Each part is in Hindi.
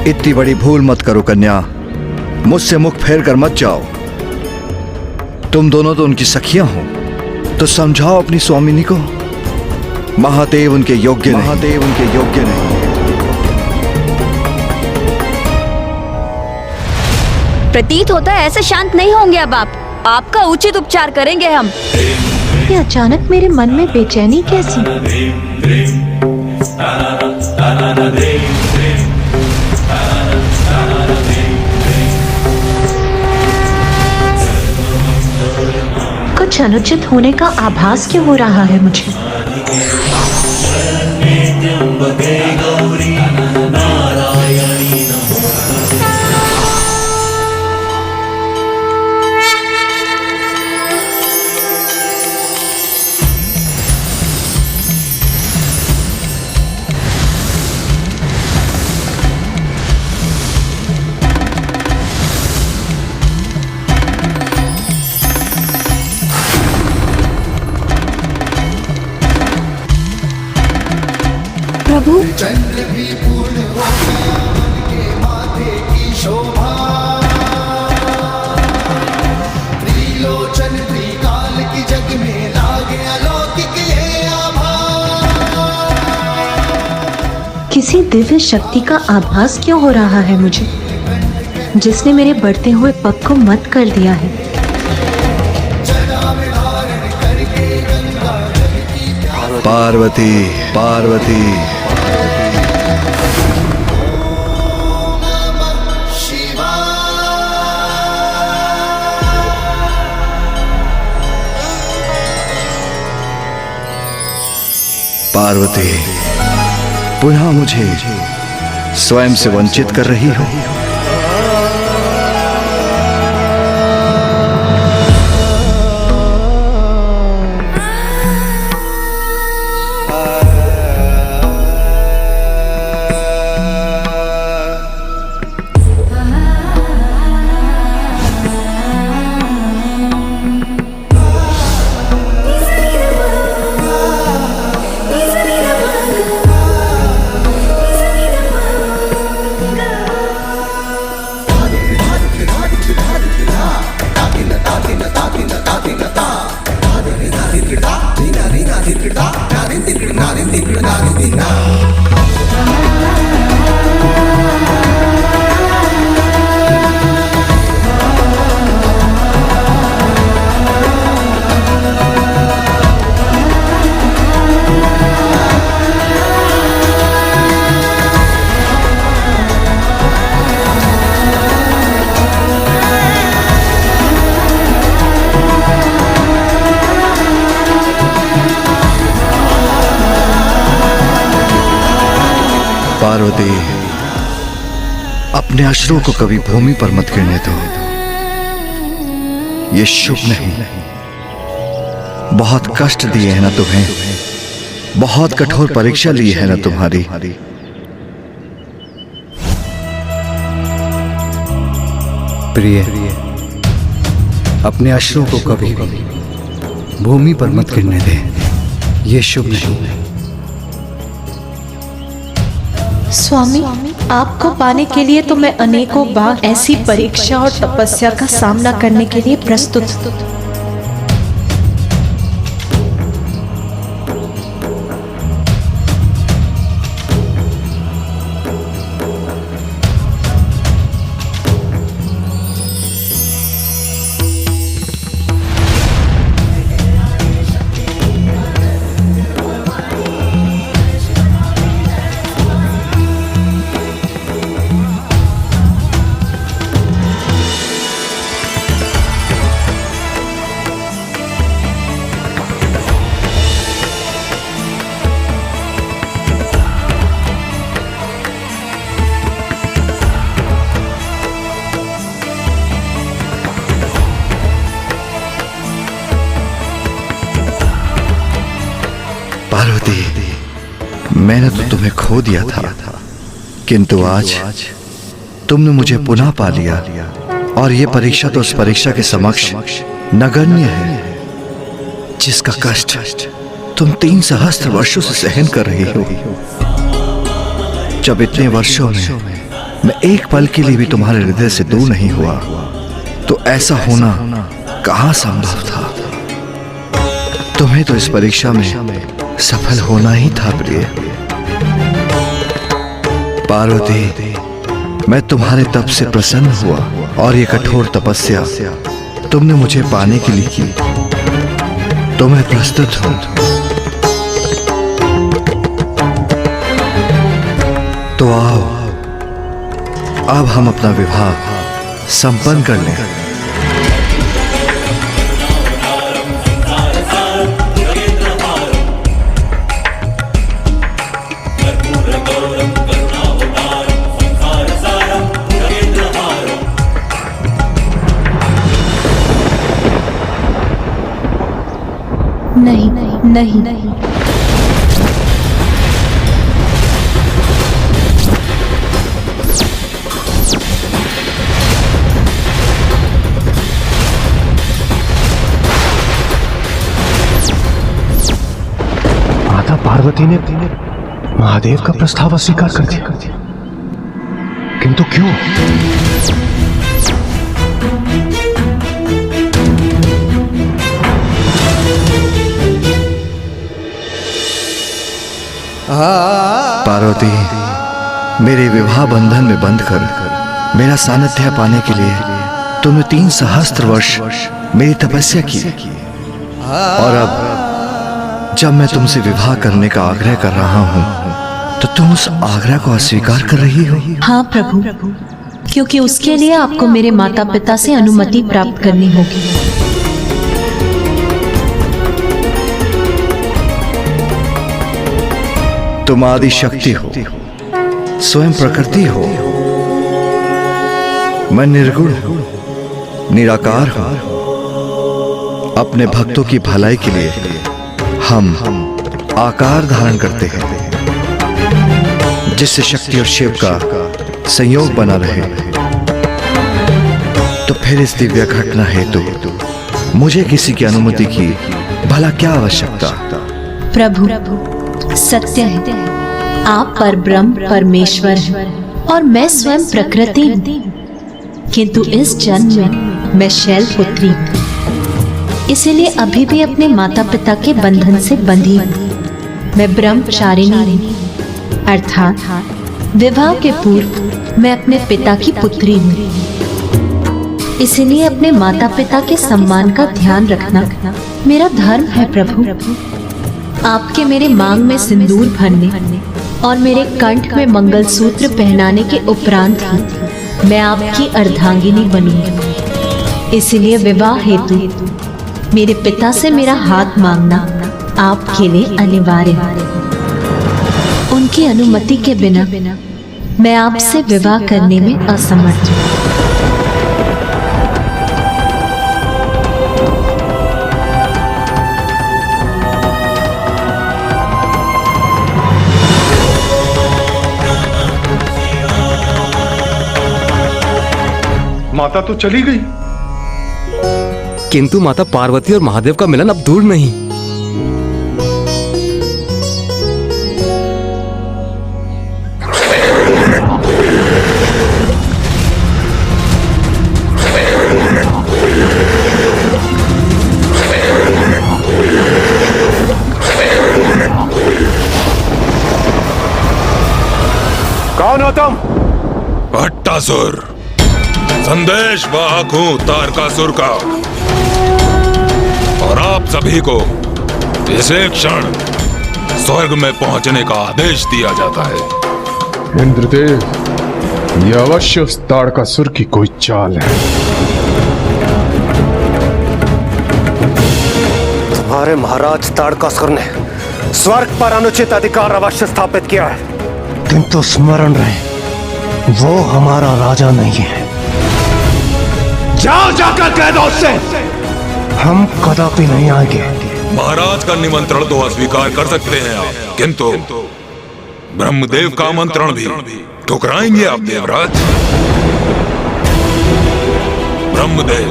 इतनी बड़ी भूल मत करो कन्या, मुझसे मुख फेर कर मत जाओ। तुम दोनों तो उनकी सखियां हो, तो समझाओ अपनी स्वामिनी को। महादेव उनके योग्य नहीं। प्रतीत होता है ऐसे शांत नहीं होंगे अब आप। आपका उचित उपचार करेंगे हम। ये अचानक मेरे मन में बेचैनी कैसी? कुछ अनुचित होने का आभास क्यों हो रहा है मुझे? प्रभु, चंद्र भी पूर्ण हो गया उनके माथे की शोभा। त्रिलोचन त्रिकाल की जग में लागे अलौकिक ये आभा। किसी दिव्य शक्ति का आभास क्यों हो रहा है मुझे, जिसने मेरे बढ़ते हुए पग को मत कर दिया है? पार्वती पार्वती, पुनः मुझे स्वयं से वंचित कर रही हो। पार्वती, अपने अश्रु को कभी भूमि पर मत गिरने दो। ये शुभ नहीं। बहुत कष्ट दिए हैं ना तुम्हें, बहुत कठोर परीक्षा ली है ना तुम्हारी। प्रिय, अपने अश्रु को कभी भूमि पर मत गिरने दे। ये शुभ नहीं। स्वामी, आपको पाने के लिए तो मैं अनेकों बार ऐसी परीक्षा और तपस्या का सामना करने के लिए प्रस्तुत। पार्वती, मैंने तो तुम्हें खो दिया था, किंतु आज तुमने मुझे पुनः पा लिया। और ये परीक्षा तो उस परीक्षा के समक्ष नगण्य है, जिसका कष्ट तुम 3 सहस्त्र वर्षों से सहन कर रही हो। जब इतने वर्षों में मैं एक पल के लिए भी तुम्हारे हृदय से दूर नहीं हुआ, तो ऐसा होना कहां संभव था। तुम्हें तो इस परीक्षा में सफल होना ही था प्रिय। पार्वती, मैं तुम्हारे तप से प्रसन्न हुआ और ये कठोर तपस्या तुमने मुझे पाने के लिए की, तो मैं प्रस्तुत हूं। तो आओ, अब हम अपना विवाह संपन्न कर लें। नहीं नहीं नहीं, माता पार्वती ने महादेव का प्रस्ताव अस्वीकार कर दिया, किंतु क्यों? पार्वती, मेरे विवाह बंधन में बंध कर मेरा सानिध्य पाने के लिए तुमने 3 सहस्त्र वर्ष मेरी तपस्या की, और अब जब मैं तुमसे विवाह करने का आग्रह कर रहा हूं, तो तुम उस आग्रह को अस्वीकार कर रही हो। हाँ प्रभु, क्योंकि उसके लिए आपको मेरे माता पिता से अनुमति प्राप्त करनी होगी। तुम आदि शक्ति हो, स्वयं प्रकृति हो। मैं निर्गुण हूं, निराकार हूं। अपने भक्तों की भलाई के लिए हम आकार धारण करते हैं, जिससे शक्ति और शिव का संयोग बना रहे। तो फिर इस दिव्य घटना हेतु मुझे किसी की अनुमति की भला क्या आवश्यकता। प्रभु, सत्य है, आप परब्रह्म परमेश्वर हैं और मैं स्वयं प्रकृति हूँ, किंतु इस जन्म में मैं शैलपुत्री हूँ। इसीलिए अभी भी अपने माता पिता के बंधन से बंधी हूँ। मैं ब्रह्मचारिणी हूँ, अर्थात विवाह के पूर्व मैं अपने पिता की पुत्री हूँ। इसीलिए अपने माता पिता के सम्मान का ध्यान रखना मेरा धर्म है। प्रभु, आपके मेरे मांग में सिंदूर भरने और मेरे कंठ में मंगलसूत्र पहनाने के उपरांत ही मैं आपकी अर्धांगिनी बनूंगी। इसलिए विवाह हेतु मेरे पिता से मेरा हाथ मांगना आपके लिए अनिवार्य है। उनकी अनुमति के बिना मैं आपसे विवाह करने में असमर्थ हूँ। माता तो चली गई, किंतु माता पार्वती और महादेव का मिलन अब दूर नहीं। कौन हो तुम? भट्टासुर, संदेश वाहक हूं तारकासुर का, और आप सभी को इसे क्षण स्वर्ग में पहुंचने का आदेश दिया जाता है। इंद्रदेव, यह अवश्य उस तारकासुर की कोई चाल है। तुम्हारे महाराज तारकासुर ने स्वर्ग पर अनुचित अधिकार अवश्य स्थापित किया है, किंतु स्मरण रहे, वो हमारा राजा नहीं है। जाओ, जाकर कह दो उससे हम कदापि नहीं आएंगे। महाराज का निमंत्रण तो अस्वीकार कर सकते हैं आप, किंतु ब्रह्मदेव का आमंत्रण भी ठुकराएंगे आप देवराज। ब्रह्मदेव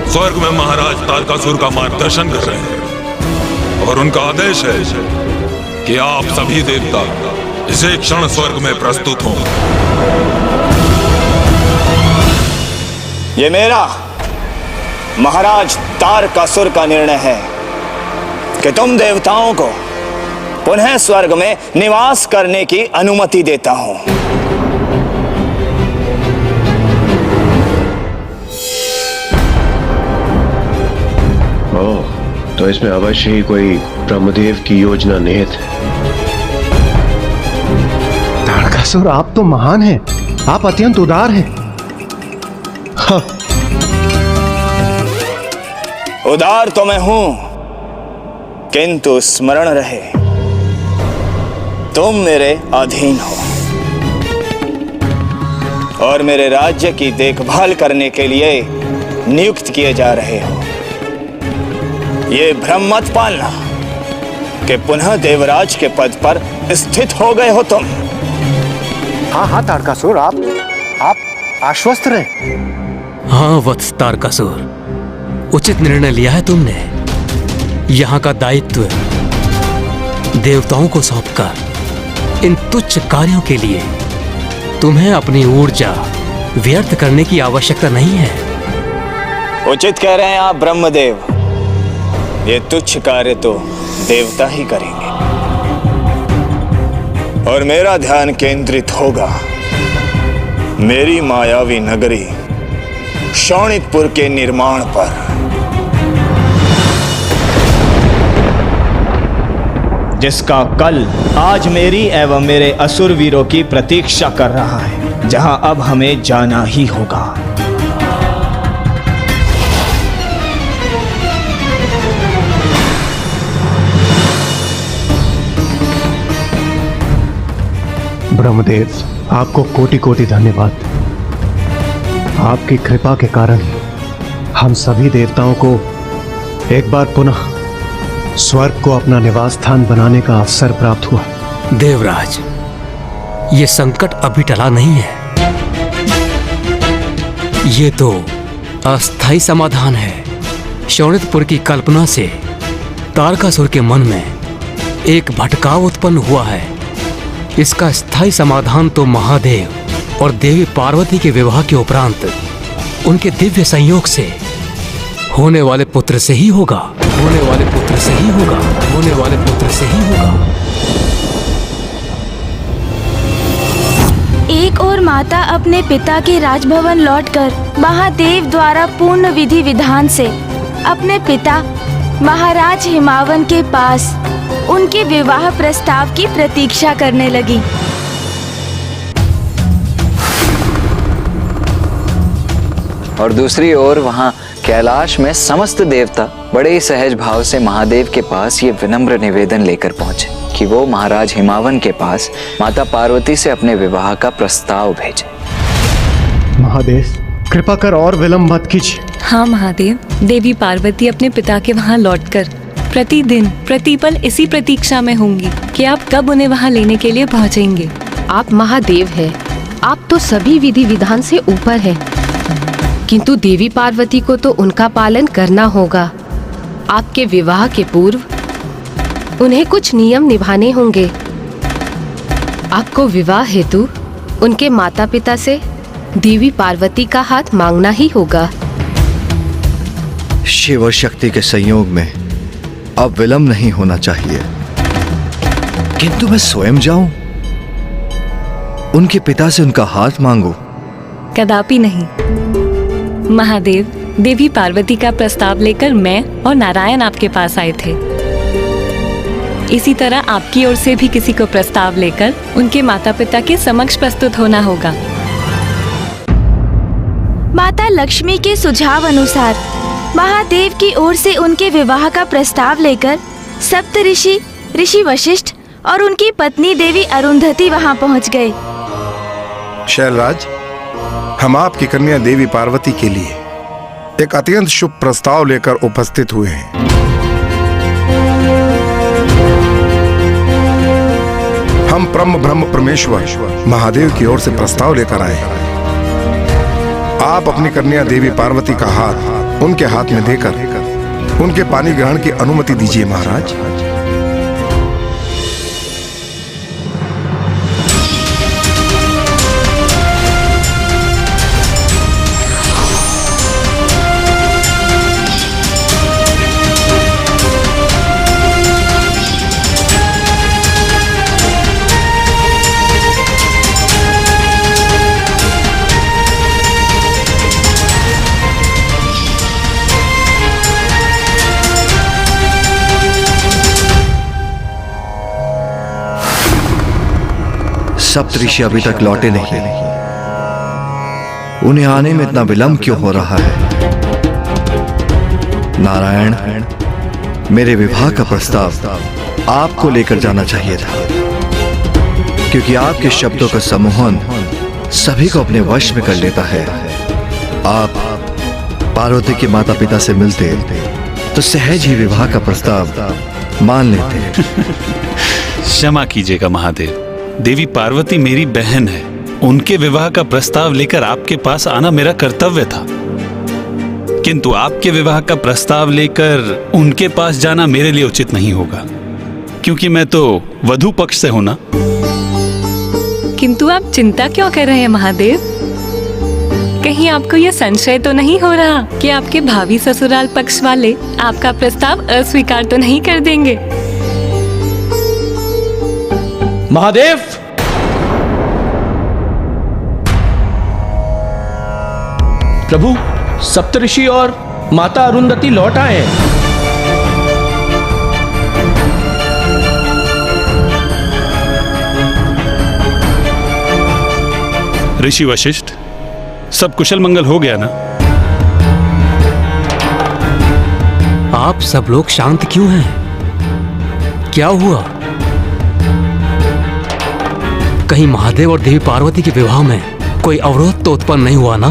स्वर्ग में महाराज तारकासुर का मार्गदर्शन कर रहे हैं, और उनका आदेश है कि आप सभी देवता इसे क्षण स्वर्ग में प्रस्तुत हों। ये मेरा महाराज तारकासुर का निर्णय है कि तुम देवताओं को पुनः स्वर्ग में निवास करने की अनुमति देता हूं। ओह, तो इसमें अवश्य ही कोई ब्रह्मदेव की योजना निहित है। तारकासुर, आप तो महान हैं, आप अत्यंत उदार हैं। हाँ। उदार तो मैं हूं, किंतु स्मरण रहे तुम मेरे अधीन हो और मेरे राज्य की देखभाल करने के लिए नियुक्त किए जा रहे हो। ये भ्रम मत पालना कि पुनः देवराज के पद पर स्थित हो गए हो तुम। हाँ हाँ तारकासुर, आप आश्वस्त रहे। हाँ वत्स तारकासुर, उचित निर्णय लिया है तुमने। यहाँ का दायित्व देवताओं को सौंपकर इन तुच्छ कार्यों के लिए तुम्हें अपनी ऊर्जा व्यर्थ करने की आवश्यकता नहीं है। उचित कह रहे हैं आप ब्रह्मदेव, ये तुच्छ कार्य तो देवता ही करेंगे और मेरा ध्यान केंद्रित होगा मेरी मायावी नगरी शोणितपुर के निर्माण पर। जिसका कल आज मेरी एवं मेरे असुर वीरों की प्रतीक्षा कर रहा है, जहां अब हमें जाना ही होगा। ब्रह्मदेव, आपको कोटि कोटि धन्यवाद। आपकी कृपा के कारण हम सभी देवताओं को एक बार पुनः स्वर्ग को अपना निवास स्थान बनाने का अवसर प्राप्त हुआ। देवराज, ये संकट अभी टला नहीं है। ये तो अस्थायी समाधान है। शोणितपुर की कल्पना से तारकासुर के मन में एक भटकाव उत्पन्न हुआ है। इसका स्थायी समाधान तो महादेव और देवी पार्वती के विवाह के उपरांत उनके दिव्य संयोग से होने वाले पुत्र से ही होगा। होने वाले पुत्र से ही होगा। होने वाले पुत्र से ही होगा। एक और माता अपने पिता के राजभवन लौटकर महादेव द्वारा पूर्ण विधि विधान से अपने पिता महाराज हिमावन के पास उनके विवाह प्रस्ताव की प्रतीक्षा करने लगी। और दूसरी ओर वहां कैलाश में समस्त देवता बड़े ही सहज भाव से महादेव के पास ये विनम्र निवेदन लेकर पहुंचे कि वो महाराज हिमावन के पास माता पार्वती से अपने विवाह का प्रस्ताव भेजे। महादेव, कृपा कर और विलंब मत कीजिए। हाँ महादेव, देवी पार्वती अपने पिता के वहाँ लौटकर प्रतिदिन प्रतिपल इसी प्रतीक्षा में होंगी कि आप कब उन्हें वहाँ लेने के लिए पहुँचेंगे। आप महादेव हैं, आप तो सभी विधि विधान से ऊपर हैं, किंतु देवी पार्वती को तो उनका पालन करना होगा। आपके विवाह के पूर्व उन्हें कुछ नियम निभाने होंगे। आपको विवाह हेतु उनके माता पिता से देवी पार्वती का हाथ मांगना ही होगा। शिव और शक्ति के संयोग में अब विलंब नहीं होना चाहिए, किंतु मैं स्वयं जाऊं, उनके पिता से उनका हाथ मांगू? कदापि नहीं महादेव। देवी पार्वती का प्रस्ताव लेकर मैं और नारायण आपके पास आए थे। इसी तरह आपकी ओर से भी किसी को प्रस्ताव लेकर उनके माता पिता के समक्ष प्रस्तुत होना होगा। माता लक्ष्मी के सुझाव अनुसार महादेव की ओर से उनके विवाह का प्रस्ताव लेकर सप्त ऋषि वशिष्ठ और उनकी पत्नी देवी अरुंधति वहां पहुंच गए। शैलराज, हम आपकी कन्या देवी पार्वती के लिए एक अत्यंत शुभ प्रस्ताव लेकर उपस्थित हुए हैं। हम ब्रह्म परमेश्वर महादेव की ओर से प्रस्ताव लेकर आए हैं। आप अपनी कन्या देवी पार्वती का हाथ उनके हाथ में देकर उनके पानी ग्रहण की अनुमति दीजिए महाराज। सप्तऋषि अभी तक लौटे नहीं। उन्हें आने में इतना विलंब क्यों हो रहा है? नारायण, मेरे विवाह का प्रस्ताव आपको लेकर जाना चाहिए था, क्योंकि आपके शब्दों का सम्मोहन सभी को अपने वश में कर लेता है। आप पार्वती के माता पिता से मिलते तो सहज ही विवाह का प्रस्ताव मान लेते। क्षमा कीजिएगा महादेव, देवी पार्वती मेरी बहन है। उनके विवाह का प्रस्ताव लेकर आपके पास आना मेरा कर्तव्य था, किंतु आपके विवाह का प्रस्ताव लेकर उनके पास जाना मेरे लिए उचित नहीं होगा, क्योंकि मैं तो वधू पक्ष से हूं ना। किंतु आप चिंता क्यों कर रहे हैं महादेव? कहीं आपको यह संशय तो नहीं हो रहा कि आपके भावी ससुराल पक्ष वाले आपका प्रस्ताव अस्वीकार तो नहीं कर देंगे? महादेव, प्रभु, सप्तऋषि और माता अरुंधति लौट आए हैं। ऋषि वशिष्ठ, सब कुशल मंगल हो गया ना? आप सब लोग शांत क्यों हैं? क्या हुआ? कहीं महादेव और देवी पार्वती के विवाह में कोई अवरोध तो उत्पन्न नहीं हुआ ना?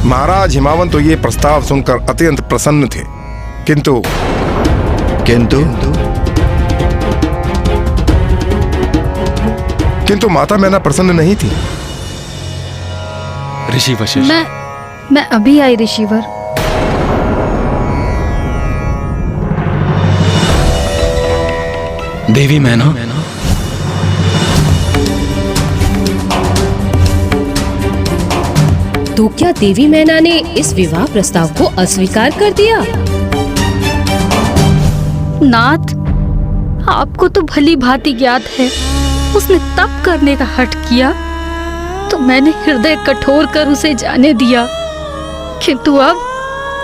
महाराज हिमावन तो ये प्रस्ताव सुनकर अत्यंत प्रसन्न थे, किंतु माता मैना प्रसन्न नहीं थी। ऋषि वशिष्ठ, मैं अभी आई ऋषिवर। देवी मैना, तो क्या देवी मैना ने इस विवाह प्रस्ताव को अस्वीकार कर दिया? नाथ, आपको तो भली भांति ज्ञात है, उसने तप करने का हठ किया तो मैंने हृदय कठोर कर उसे जाने दिया, किंतु अब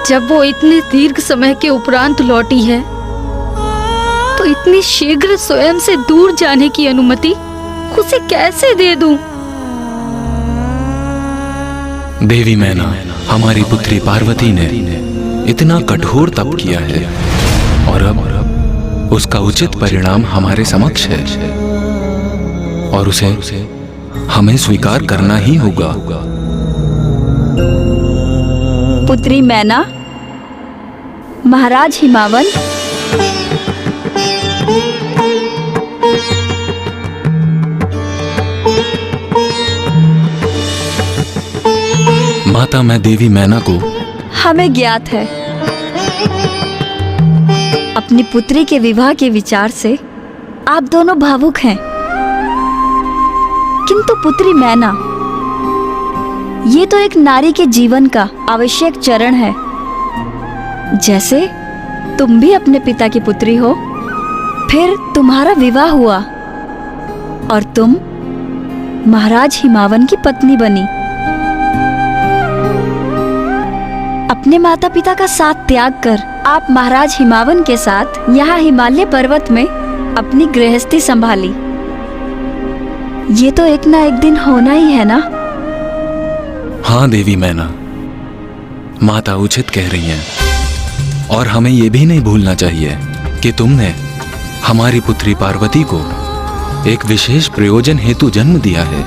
जब वो इतने दीर्घ समय के उपरांत लौटी है तो इतनी शीघ्र स्वयं से दूर जाने की अनुमति उसे कैसे दे दूं? देवी मैना, हमारी पुत्री पार्वती ने इतना कठोर तप किया है और अब उसका उचित परिणाम हमारे समक्ष है और उसे हमें स्वीकार करना ही होगा। पुत्री मैना, महाराज हिमावन, माता, मैं देवी मैना को हमें ज्ञात है अपनी पुत्री के विवाह के विचार से आप दोनों भावुक हैं, किंतु पुत्री मैना, ये तो एक नारी के जीवन का आवश्यक चरण है। जैसे तुम भी अपने पिता की पुत्री हो, फिर तुम्हारा विवाह हुआ और तुम महाराज हिमावन की पत्नी बनी। अपने माता पिता का साथ त्याग कर आप महाराज हिमावन के साथ यहाँ हिमालय पर्वत में अपनी गृहस्थी संभाली। ये तो एक ना एक दिन होना ही है ना? हाँ देवी मैना, माता उचित कह रही हैं और हमें ये भी नहीं भूलना चाहिए कि तुमने हमारी पुत्री पार्वती को एक विशेष प्रयोजन हेतु जन्म दिया है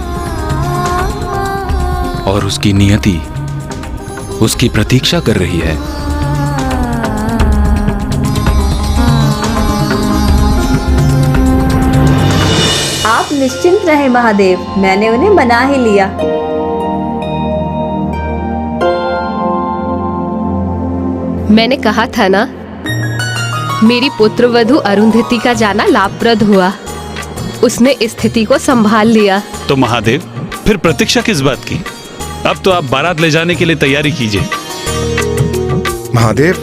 और उसकी नियति उसकी प्रतीक्षा कर रही है। आप निश्चिंत रहे महादेव, मैंने उन्हें मना ही लिया। मैंने कहा था ना, मेरी पुत्रवधू अरुंधति का जाना लाभप्रद हुआ। उसने स्थिति को संभाल लिया। तो महादेव, फिर प्रतीक्षा किस बात की? अब तो आप बारात ले जाने के लिए तैयारी कीजिए। महादेव,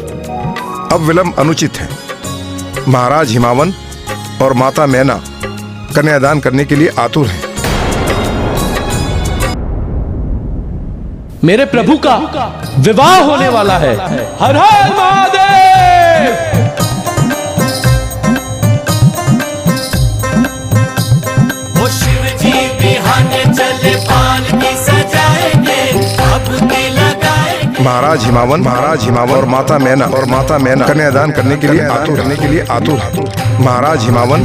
अब विलंब अनुचित है। महाराज हिमावन और माता मैना कन्यादान करने के लिए आतुर हैं। मेरे प्रभु का विवाह होने वाला है। हर हर महादेव। महाराज हिमावन और माता मैना कन्यादान करने के लिए आतुर महाराज हिमावन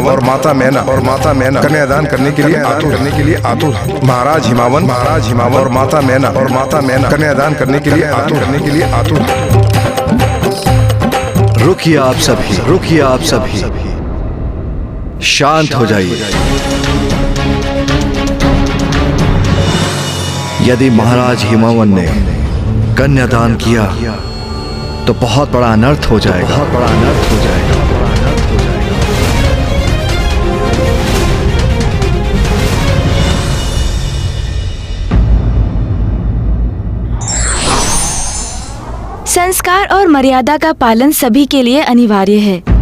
और माता मैना कन्यादान करने के लिए आतुर महाराज हिमावन और माता मैना कन्यादान करने के लिए आतुर। रुकिए आप सभी शांत हो जाइए। यदि महाराज हिमावन ने कन्यादान किया तो बहुत बड़ा अनर्थ हो जाएगा। संस्कार और मर्यादा का पालन सभी के लिए अनिवार्य है।